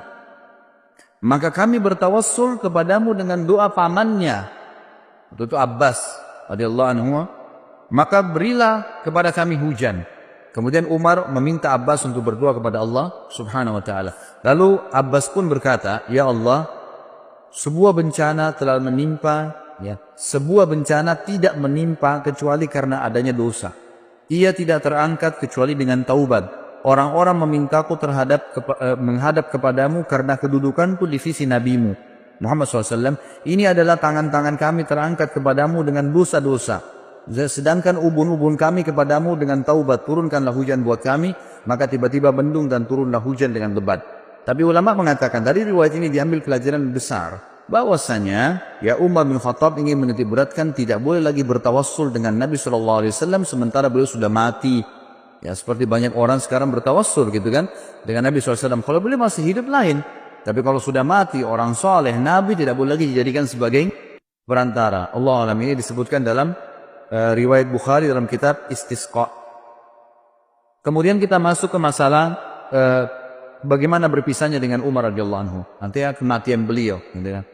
Maka kami bertawassul kepadamu dengan doa pamannya. Itu Abbas radhiyallahu anhu. Maka berilah kepada kami hujan. Kemudian Umar meminta Abbas untuk berdoa kepada Allah subhanahu wa ta'ala. Lalu Abbas pun berkata, ya Allah, sebuah bencana telah menimpa, ya, sebuah bencana tidak menimpa kecuali karena adanya dosa. Ia tidak terangkat kecuali dengan taubat. Orang-orang memintaku menghadap kepadamu karena kedudukanku di sisi nabimu Muhammad SAW. Ini adalah tangan-tangan kami terangkat kepadamu dengan dosa-dosa. Sedangkan ubun-ubun kami kepadamu dengan taubat. Turunkanlah hujan buat kami. Maka tiba-tiba mendung dan turunlah hujan dengan lebat. Tapi ulama mengatakan dari riwayat ini diambil pelajaran besar, bahwasanya ya Umar bin Khattab ingin menitikberatkan tidak boleh lagi bertawassul dengan Nabi SAW sementara beliau sudah mati. Ya, seperti banyak orang sekarang bertawassul gitu kan dengan Nabi SAW. Kalau beliau masih hidup lain, tapi kalau sudah mati orang soleh, Nabi tidak boleh lagi dijadikan sebagai perantara. Allah alam, ini disebutkan dalam riwayat Bukhari dalam kitab Istisqa. Kemudian kita masuk ke masalah bagaimana berpisahnya dengan Umar radhiyallahu anhu. Nanti kematian beliau, gitu kan.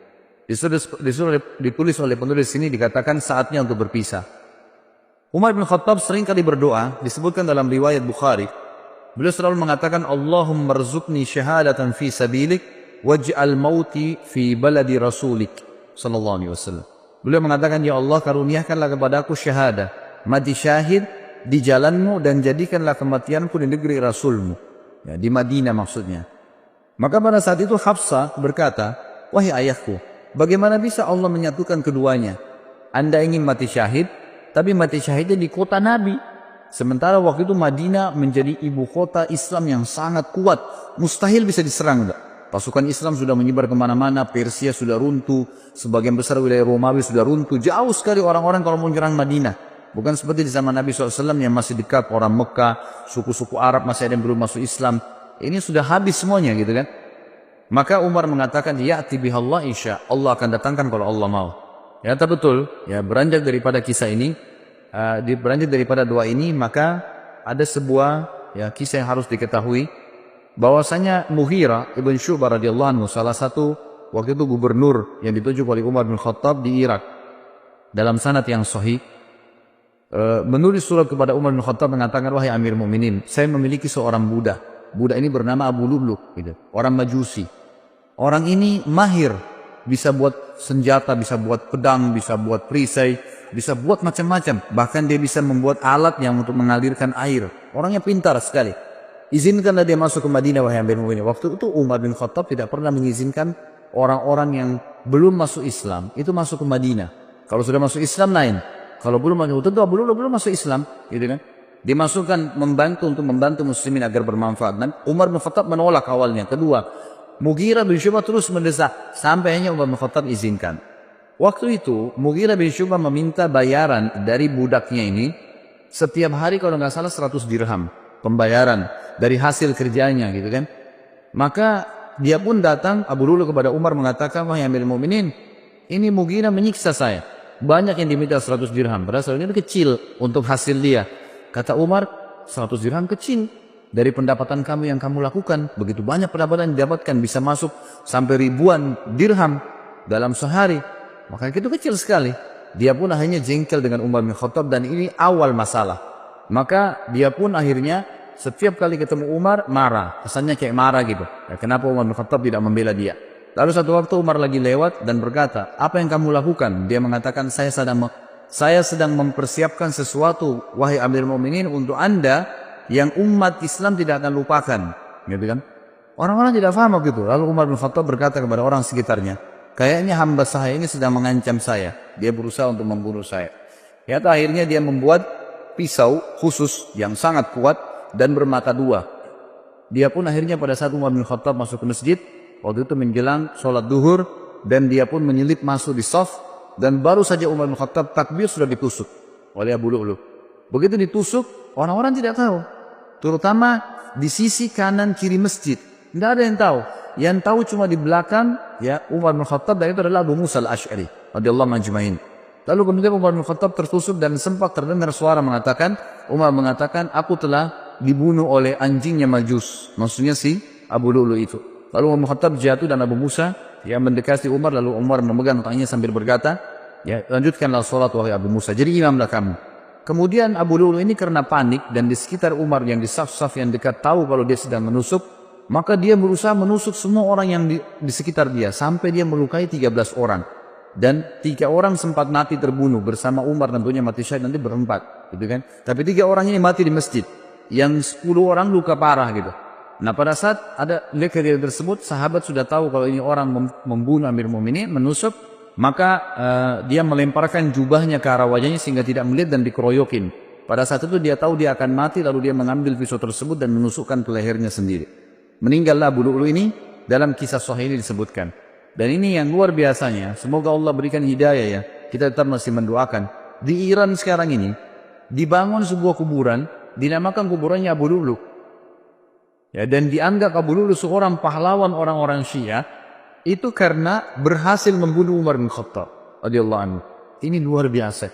Ditulis oleh penulis ini dikatakan saatnya untuk berpisah. Umar bin Khattab sering kali berdoa, disebutkan dalam riwayat Bukhari. Beliau selalu mengatakan, Allahumma rzuqni syahadatan fi sabilik waj'al mauti fi baladi rasulik sallallahu alaihi wasallam. Beliau mengatakan, ya Allah, karuniakanlah kepadaku syahadah, mati syahid di jalanmu, dan jadikanlah kematianku di negeri Rasulmu. Ya, di Madinah maksudnya. Maka pada saat itu Hafsah berkata, wahai ayahku, bagaimana bisa Allah menyatukan keduanya? Anda ingin mati syahid, tapi mati syahidnya di kota Nabi. Sementara waktu itu Madinah menjadi ibu kota Islam yang sangat kuat. Mustahil bisa diserang. Pasukan Islam sudah menyebar kemana-mana, Persia sudah runtuh, sebagian besar wilayah Romawi sudah runtuh. Jauh sekali orang-orang kalau mau menyerang Madinah. Bukan seperti di zaman Nabi SAW yang masih dekat orang Mekah, suku-suku Arab masih ada yang belum masuk Islam. Ini sudah habis semuanya gitu kan. Maka Umar mengatakan, ya'ti bihallah insya Allah akan datangkan kalau Allah mau. Ya, betul. Ya, beranjak daripada kisah ini, beranjak daripada doa ini, maka ada sebuah ya kisah yang harus diketahui, bahwasanya Mughirah ibn Syu'bah radhiyallahu anhu, salah satu waktu itu gubernur yang ditunjuk oleh Umar bin Khattab di Irak, dalam sanad yang sahih, menulis surat kepada Umar bin Khattab mengatakan, wahai Amir Mu'minin, saya memiliki seorang budak. Budak ini bernama Abu Lu'lu', gitu. Orang Majusi. Orang ini mahir, bisa buat senjata, bisa buat pedang, bisa buat perisai, bisa buat macam-macam. Bahkan dia bisa membuat alat yang untuk mengalirkan air. Orangnya pintar sekali. Izinkanlah dia masuk ke Madinah, wahai Amir Mu'minin. Waktu itu Umar bin Khattab tidak pernah mengizinkan orang-orang yang belum masuk Islam itu masuk ke Madinah. Kalau sudah masuk Islam lain. Kalau belum masuk, tentu Abu Lu'lu' belum masuk Islam, gitu kan? Dimasukkan untuk membantu muslimin agar bermanfaat. Dan Umar bin Khattab menolak awalnya. Kedua, Mughirah bin Syu'bah terus mendesak sampai hanya Umar bin Khattab izinkan. Waktu itu Mughirah bin Syu'bah meminta bayaran dari budaknya ini setiap hari kalau nggak salah 100 dirham pembayaran dari hasil kerjanya, gitu kan? Maka dia pun datang Abu Lu'lu' kepada Umar mengatakan, wahai Amirul Mukminin, ini Mughirah menyiksa saya. Banyak yang diminta 100 dirham, padahal ini kecil untuk hasil dia. Kata Umar, 100 dirham kecil dari pendapatan kamu yang kamu lakukan. Begitu banyak pendapatan yang didapatkan, bisa masuk sampai ribuan dirham dalam sehari. Maka itu kecil sekali. Dia pun akhirnya jengkel dengan Umar bin Khattab dan ini awal masalah. Maka dia pun akhirnya setiap kali ketemu Umar marah. Kesannya kayak marah gitu. Ya, kenapa Umar bin Khattab tidak membela dia? Lalu satu waktu Umar lagi lewat dan berkata, apa yang kamu lakukan? Dia mengatakan, saya sedang mempersiapkan sesuatu, wahai Amirul Mukminin, untuk Anda yang umat Islam tidak akan lupakan. Gitu kan? Orang-orang tidak paham begitu. Lalu Umar bin Khattab berkata kepada orang sekitarnya, kayaknya hamba saya ini sedang mengancam saya. Dia berusaha untuk membunuh saya. Ya, akhirnya dia membuat pisau khusus yang sangat kuat dan bermata dua. Dia pun akhirnya pada saat Umar bin Khattab masuk ke masjid, waktu itu menjelang sholat duhur, dan dia pun menyelip masuk di shaf, dan baru saja Umar bin Khattab takbir sudah ditusuk oleh Abu Lu'lu'. Begitu ditusuk, orang-orang tidak tahu. Terutama di sisi kanan kiri masjid. Tidak ada yang tahu. Yang tahu cuma di belakang ya Umar bin Khattab, dan itu adalah Abu Musa al-Ash'ari radhiyallahu anhu ajma'in. Lalu kemudian Umar bin Khattab tertusuk dan sempat terdengar suara mengatakan, Umar mengatakan, aku telah dibunuh oleh anjingnya Majus. Maksudnya si Abu Lu'lu' itu. Lalu Umar bin Khattab jatuh dan Abu Musa yang mendekati Umar, lalu Umar memegang tangannya sambil berkata, ya lanjutkanlah sholat wahai Abu Musa, jadi imamlah kamu. Kemudian Abu Lu'lu' ini karena panik dan di sekitar Umar yang di saf-saf yang dekat tahu kalau dia sedang menusuk, maka dia berusaha menusuk semua orang yang di sekitar dia sampai dia melukai 13 orang. Dan 3 orang sempat mati terbunuh bersama Umar, tentunya mati syahid nanti berempat, gitu kan? Tapi 3 orang ini mati di masjid, yang 10 orang luka parah gitu. Nah pada saat ada kejadian tersebut, sahabat sudah tahu kalau ini orang membunuh Amir Mu'minin, menusuk, maka dia melemparkan jubahnya ke arah wajahnya sehingga tidak melihat dan dikeroyokin. Pada saat itu dia tahu dia akan mati, lalu dia mengambil pisau tersebut dan menusukkan ke lehernya sendiri. Meninggallah Abu Lu'lu' ini, dalam kisah sahih ini disebutkan. Dan ini yang luar biasanya, semoga Allah berikan hidayah ya, kita tetap masih mendoakan. Di Iran sekarang ini, dibangun sebuah kuburan, dinamakan kuburannya Abu Lu'lu'. Ya, dan dianggap Abu Lu'lu' seorang pahlawan orang-orang Syiah, itu karena berhasil membunuh Umar bin Khattab radhiyallahu anhu. Ini luar biasa.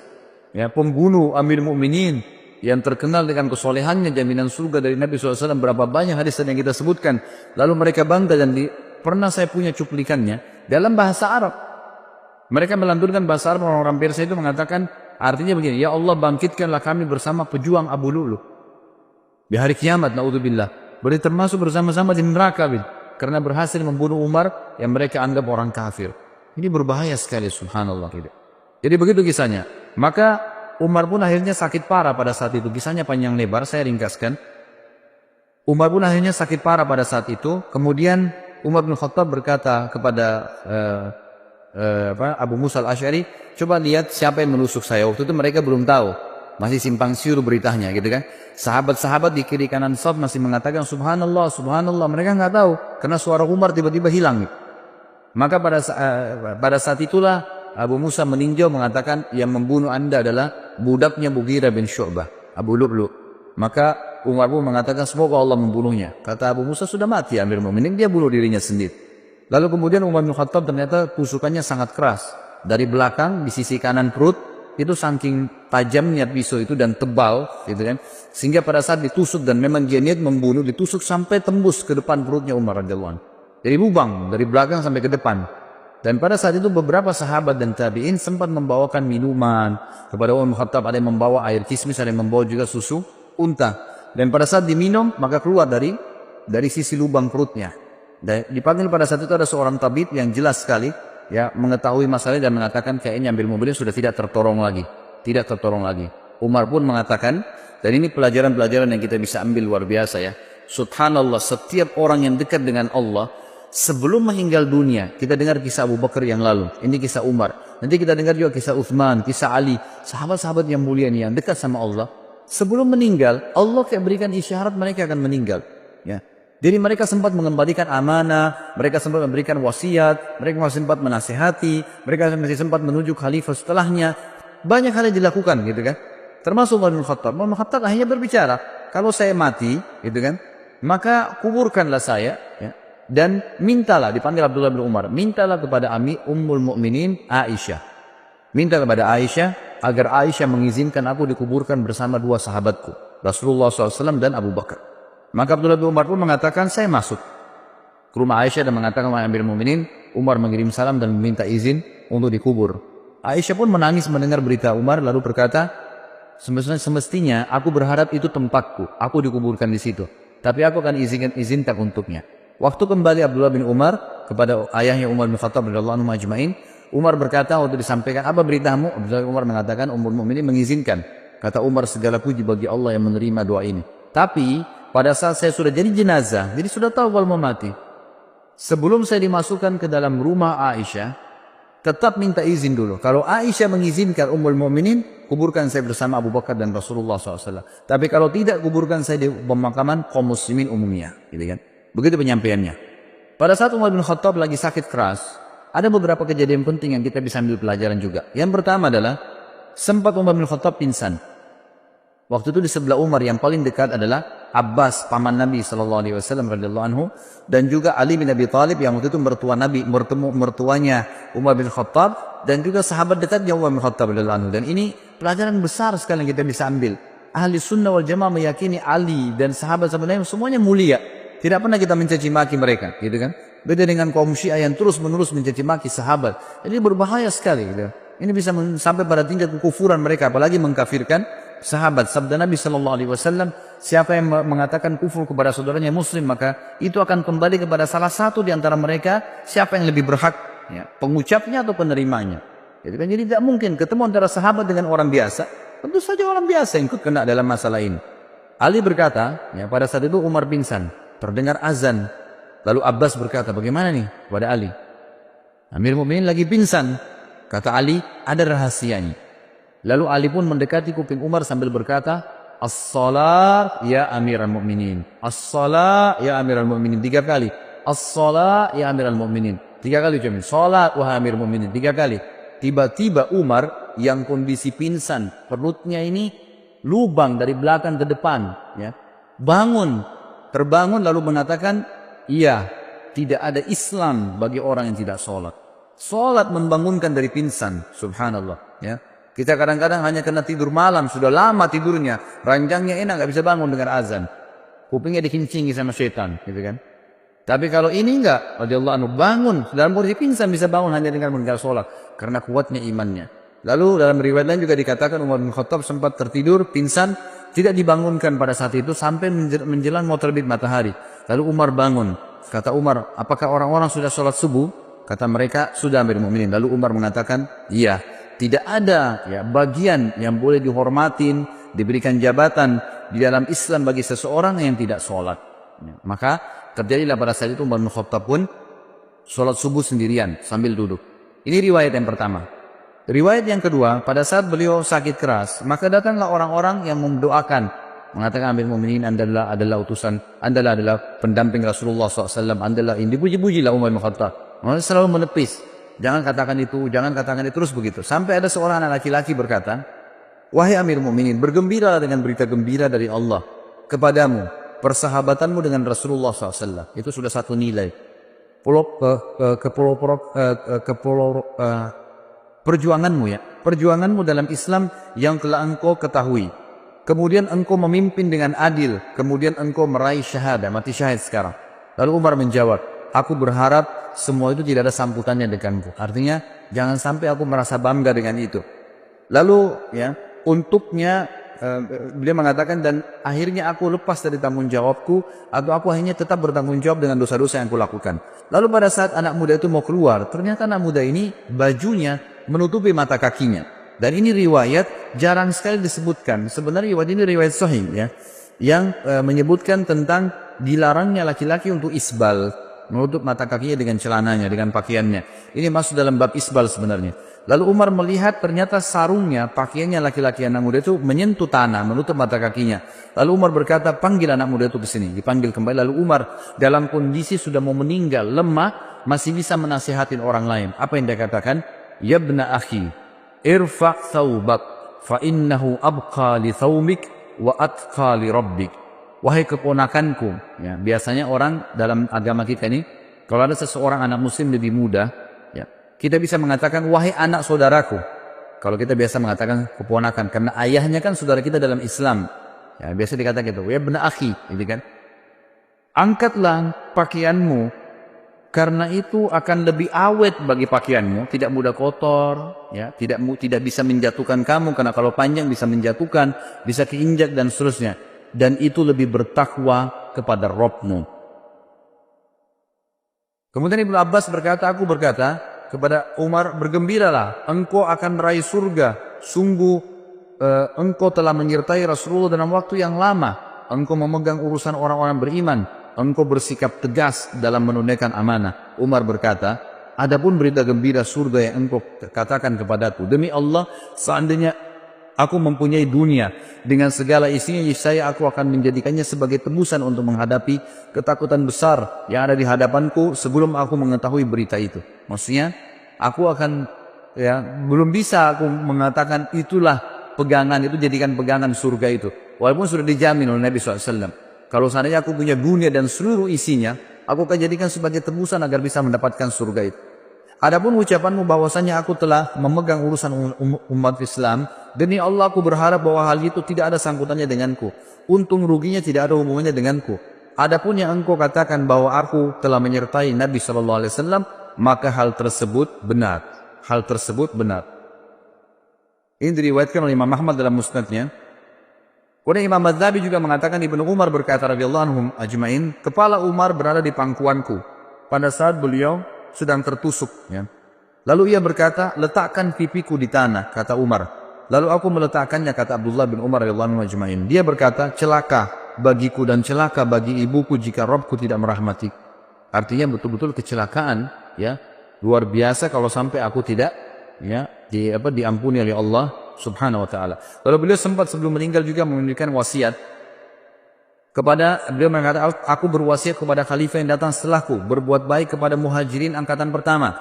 Ya, pembunuh Amir Mu'minin yang terkenal dengan kesolehannya, jaminan surga dari Nabi SAW, berapa banyak hadis yang kita sebutkan. Lalu mereka bangga dan pernah saya punya cuplikannya dalam bahasa Arab. Mereka melanturkan bahasa Arab, orang-orang Persia itu mengatakan, artinya begini, ya Allah bangkitkanlah kami bersama pejuang Abu Lu'lu' di hari kiamat, na'udzubillah. Berarti termasuk bersama-sama di neraka, karena berhasil membunuh Umar yang mereka anggap orang kafir. Ini berbahaya sekali, subhanallah. Jadi begitu kisahnya. Maka Umar pun akhirnya sakit parah pada saat itu. Kisahnya panjang lebar, saya ringkaskan. Umar pun akhirnya sakit parah pada saat itu. Kemudian Umar bin Khattab berkata kepada Abu Musa al-Ash'ari, coba lihat siapa yang menusuk saya. Waktu itu mereka belum tahu, masih simpang siur beritanya, gitu kan. Sahabat-sahabat di kiri kanan saf masih mengatakan subhanallah, subhanallah. Mereka nggak tahu karena suara Umar tiba-tiba hilang. Maka pada saat itulah Abu Musa meninjau mengatakan, yang membunuh anda adalah budaknya Mughirah bin Syu'bah, Abu Lu'lu'. Maka Umar pun mengatakan, semoga Allah membunuhnya. Kata Abu Musa, sudah mati Amir Mu'minin, dia bunuh dirinya sendiri. Lalu kemudian Umar bin Khattab ternyata tusukannya sangat keras. Dari belakang, di sisi kanan perut, itu saking tajamnya pisau itu dan tebal, gitu kan. Sehingga pada saat ditusuk dan memang dia niat membunuh, ditusuk sampai tembus ke depan perutnya Umar radhiyallahu anhu. Jadi lubang dari belakang sampai ke depan. Dan pada saat itu beberapa sahabat dan tabi'in sempat membawakan minuman kepada Umar bin Khattab. Ada yang membawa air kismis, ada yang membawa juga susu unta. Dan pada saat diminum, maka keluar dari sisi lubang perutnya. Dan dipanggil pada saat itu ada seorang tabib yang jelas sekali ya mengetahui masalah dan mengatakan kayaknya ambil mobilnya sudah tidak tertolong lagi. Tidak tertolong lagi. Umar pun mengatakan, dan ini pelajaran-pelajaran yang kita bisa ambil luar biasa ya. Subhanallah, setiap orang yang dekat dengan Allah, sebelum meninggal dunia, kita dengar kisah Abu Bakar yang lalu. Ini kisah Umar. Nanti kita dengar juga kisah Uthman, kisah Ali. Sahabat-sahabat yang mulia ini, yang dekat sama Allah. Sebelum meninggal, Allah kayak berikan isyarat mereka akan meninggal. Ya. Jadi mereka sempat mengembalikan amanah, mereka sempat memberikan wasiat, mereka masih sempat menasihati, mereka masih sempat menuju khalifah setelahnya. Banyak hal yang dilakukan gitu kan. Termasuk Umar bin Khattab. Umar bin Khattab akhirnya berbicara, kalau saya mati, gitu kan, maka kuburkanlah saya, ya. Dan mintalah, dipanggil Abdullah bin Umar, mintalah kepada Ummul Mukminin Aisyah. Minta kepada Aisyah agar Aisyah mengizinkan aku dikuburkan bersama dua sahabatku, Rasulullah SAW dan Abu Bakar. Maka Abdullah bin Umar pun mengatakan, saya masuk ke rumah Aisyah dan mengatakan, wahai Amirul Mukminin, Umar mengirim salam dan meminta izin untuk dikubur. Aisyah pun menangis mendengar berita Umar lalu berkata, semestinya aku berharap itu tempatku, aku dikuburkan di situ. Tapi aku akan izinkan untuknya. Waktu kembali Abdullah bin Umar kepada ayahnya Umar bin Khattab radhiyallahu anhu majma'in, Umar berkata waktu disampaikan, apa beritamu? Abdullah bin Umar mengatakan, Ummul Mukminin mengizinkan. Kata Umar, segala puji bagi Allah yang menerima doa ini. Tapi pada saat saya sudah jadi jenazah, jadi sudah tahu kalau mau mati, sebelum saya dimasukkan ke dalam rumah Aisyah, tetap minta izin dulu. Kalau Aisyah mengizinkan Ummul Mukminin, kuburkan saya bersama Abu Bakar dan Rasulullah SAW. Tapi kalau tidak, kuburkan saya di pemakaman kaum muslimin umumnya. Gitu kan? Begitu penyampaiannya. Pada saat Umar bin Khattab lagi sakit keras, ada beberapa kejadian penting yang kita bisa ambil pelajaran juga. Yang pertama adalah, sempat Umar bin Khattab pingsan. Waktu itu di sebelah Umar yang paling dekat adalah Abbas, paman Nabi SAW radhiyallahu anhu, dan juga Ali bin Abi Thalib yang waktu itu mertua Nabi, mertuanya Umar bin Khattab, dan juga sahabat dekatnya Umar bin Khattab radhiyallahu anhu. Dan ini pelajaran besar sekali yang kita bisa ambil. Ahli sunnah wal jamaah meyakini Ali dan sahabat-sahabat Nabi semuanya mulia. Tidak pernah kita mencaci maki mereka, gitu kan? Beda dengan kaum Syiah yang terus-menerus mencaci maki sahabat. Jadi berbahaya sekali, gitu. Ini bisa sampai pada tingkat kekufuran mereka, apalagi mengkafirkan sahabat. Sabda Nabi SAW, siapa yang mengatakan kufur kepada saudaranya muslim, maka itu akan kembali kepada salah satu di antara mereka, siapa yang lebih berhak, ya, pengucapnya atau penerimanya. Jadi tidak mungkin ketemu antara sahabat dengan orang biasa. Tentu saja orang biasa yang ikut kena dalam masalah ini. Ali berkata, ya, pada saat itu Umar pingsan. Terdengar azan. Lalu Abbas berkata, bagaimana nih kepada Ali? Amir Mukminin lagi pingsan. Kata Ali, ada rahasianya. Lalu Ali pun mendekati kuping Umar sambil berkata, As-salat ya Amirul Mukminin. As-salat ya Amirul Mukminin. 3 kali. As-salat ya Amirul Mukminin. 3 kali cuma. Salat wahai Amirul Mukminin. 3 kali. Tiba-tiba Umar yang kondisi pingsan, perutnya ini lubang dari belakang ke depan, ya, terbangun lalu mengatakan, iya, tidak ada Islam bagi orang yang tidak sholat. Sholat membangunkan dari pingsan, subhanallah. Ya. Kita kadang-kadang hanya kena tidur malam, sudah lama tidurnya, ranjangnya enak, nggak bisa bangun dengan azan. Kupingnya dikincingi sama setan, gitu kan. Tapi kalau ini enggak, radhiyallahu anhu, bangun, dalam kondisi pingsan bisa bangun hanya dengan meninggal sholat, karena kuatnya imannya. Lalu dalam riwayat lain juga dikatakan Umar bin Khattab sempat tertidur, pingsan, tidak dibangunkan pada saat itu sampai menjelang mau terbit matahari. Lalu Umar bangun. Kata Umar, apakah orang-orang sudah sholat subuh? Kata mereka, sudah Amirul Mukminin. Lalu Umar mengatakan, iya, tidak ada ya bagian yang boleh dihormatin, diberikan jabatan di dalam Islam bagi seseorang yang tidak sholat. Ya, maka terjadilah pada saat itu Umar bin Khattab pun sholat subuh sendirian sambil duduk. Ini riwayat yang pertama. Riwayat yang kedua, pada saat beliau sakit keras, maka datanglah orang-orang yang mendoakan, mengatakan Amirul Mukminin, Anda adalah utusan, Anda adalah pendamping Rasulullah SAW, Anda ini dipuji-pujilah Umar bin Khattab. Mereka selalu menepis, jangan katakan itu, terus begitu. Sampai ada seorang anak laki-laki berkata, wahai Amirul Mukminin, bergembiralah dengan berita gembira dari Allah kepadamu, persahabatanmu dengan Rasulullah SAW. Itu sudah satu nilai. Perjuanganmu ya, perjuanganmu dalam Islam yang telah engkau ketahui. Kemudian engkau memimpin dengan adil, kemudian engkau meraih syahadah, mati syahid sekarang. Lalu Umar menjawab, aku berharap semua itu tidak ada sambutannya denganku. Artinya jangan sampai aku merasa bangga dengan itu. Lalu ya untuknya beliau mengatakan, dan akhirnya aku lepas dari tanggung jawabku, atau aku akhirnya tetap bertanggung jawab dengan dosa-dosa yang aku lakukan. Lalu pada saat anak muda itu mau keluar, ternyata anak muda ini bajunya menutupi mata kakinya. Dan ini riwayat jarang sekali disebutkan. Sebenarnya riwayat ini riwayat sahih ya, yang menyebutkan tentang dilarangnya laki-laki untuk isbal, menutup mata kakinya dengan celananya, dengan pakaiannya. Ini masuk dalam bab isbal sebenarnya. Lalu Umar melihat ternyata sarungnya, pakaiannya laki-laki anak muda itu menyentuh tanah, menutup mata kakinya. Lalu Umar berkata, panggil anak muda itu ke sini. Dipanggil kembali. Lalu Umar dalam kondisi sudah mau meninggal, lemah, masih bisa menasihatin orang lain. Apa yang dia katakan? Ya ibna akhi, irfa' thawbak, fa innahu abqa li thawmik wa atqa li rabbik. Wahai keponakanku, ya, biasanya orang dalam agama kita ini, kalau ada seseorang anak muslim lebih muda, ya, kita bisa mengatakan wahai anak saudaraku. Kalau kita biasa mengatakan keponakan, karena ayahnya kan saudara kita dalam Islam. Ya, biasa dikatakan gitu, ya ibna akhi, gitu kan. Angkatlah pakaianmu, karena itu akan lebih awet bagi pakaianmu, tidak mudah kotor, ya, tidak bisa menjatuhkan kamu, karena kalau panjang bisa menjatuhkan, bisa keinjak dan seterusnya. Dan itu lebih bertakwa kepada Rabbmu. Kemudian Ibnu Abbas berkata, aku berkata kepada Umar, bergembiralah, engkau akan meraih surga. Sungguh engkau telah menyertai Rasulullah dalam waktu yang lama. Engkau memegang urusan orang-orang beriman. Engkau bersikap tegas dalam menunaikan amanah. Umar berkata, adapun berita gembira surga yang engkau katakan kepadaku, demi Allah, seandainya aku mempunyai dunia dengan segala isinya, aku akan menjadikannya sebagai tebusan untuk menghadapi ketakutan besar yang ada di hadapanku sebelum aku mengetahui berita itu. Maksudnya, aku akan, ya, belum bisa aku mengatakan itulah pegangan itu, jadikan pegangan surga itu. Walaupun sudah dijamin oleh Nabi SAW. Kalau seandainya aku punya dunia dan seluruh isinya, aku akan jadikan sebagai tebusan agar bisa mendapatkan surga itu. Adapun ucapanmu bahwasanya aku telah memegang urusan umat Islam, demi Allah aku berharap bahwa hal itu tidak ada sangkutannya denganku. Untung ruginya tidak ada hubungannya denganku. Adapun yang engkau katakan bahwa aku telah menyertai Nabi SAW, maka hal tersebut benar. Hal tersebut benar. Ini diriwayatkan oleh Imam Ahmad dalam musnadnya. Kemudian Imam Adzabi juga mengatakan, Ibnu Umar berkata radhiyallahu anhum ajmain, kepala Umar berada di pangkuanku pada saat beliau sedang tertusuk, ya. Lalu ia berkata, letakkan pipiku di tanah, kata Umar. Lalu aku meletakkannya, kata Abdullah bin Umar radhiyallahu anhu ajmain. Dia berkata, celaka bagiku dan celaka bagi ibuku jika Rabbku tidak merahmati. Artinya betul-betul kecelakaan, ya, luar biasa kalau sampai aku tidak, ya, diampuni oleh Allah Subhanahu wa taala. Lalu beliau sempat sebelum meninggal juga memberikan wasiat kepada, beliau berkata, aku berwasiat kepada khalifah yang datang setelahku, berbuat baik kepada muhajirin angkatan pertama,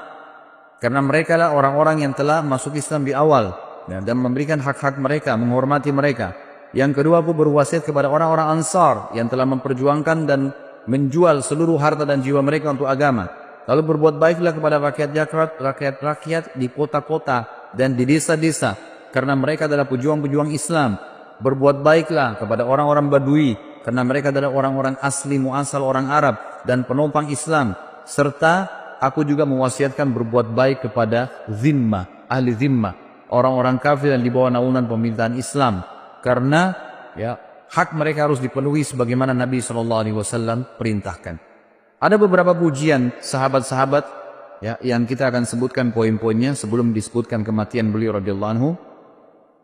karena mereka lah orang-orang yang telah masuk Islam di awal, ya, dan memberikan hak-hak mereka, menghormati mereka. Yang kedua, aku berwasiat kepada orang-orang Ansar yang telah memperjuangkan dan menjual seluruh harta dan jiwa mereka untuk agama. Lalu berbuat baiklah kepada rakyat-rakyat di kota-kota dan di desa-desa, karena mereka adalah pejuang-pejuang Islam. Berbuat baiklah kepada orang-orang Badui, karena mereka adalah orang-orang asli muasal orang Arab dan penopang Islam. Serta aku juga mewasiatkan berbuat baik kepada zimmah, ahli zimmah, orang-orang kafir yang di bawah naungan pemerintahan Islam, karena, ya, hak mereka harus dipenuhi sebagaimana Nabi SAW perintahkan. Ada beberapa pujian sahabat-sahabat, ya, yang kita akan sebutkan poin-poinnya sebelum disebutkan kematian beliau radhiyallahu anhu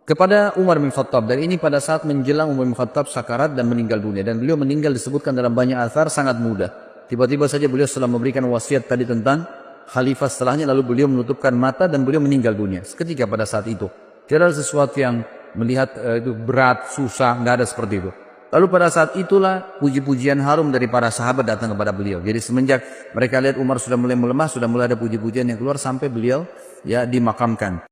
kepada Umar bin Khattab. Dan ini pada saat menjelang Umar bin Khattab sakarat dan meninggal dunia. Dan beliau meninggal disebutkan dalam banyak athar sangat muda. Tiba-tiba saja beliau setelah memberikan wasiat tadi tentang khalifah setelahnya, lalu beliau menutupkan mata dan beliau meninggal dunia. Seketika pada saat itu. Tidak ada sesuatu yang melihat itu berat, susah, nggak ada seperti itu. Lalu pada saat itulah puji-pujian harum dari para sahabat datang kepada beliau. Jadi semenjak mereka lihat Umar sudah mulai melemah, sudah mulai ada puji-pujian yang keluar sampai beliau, ya, dimakamkan.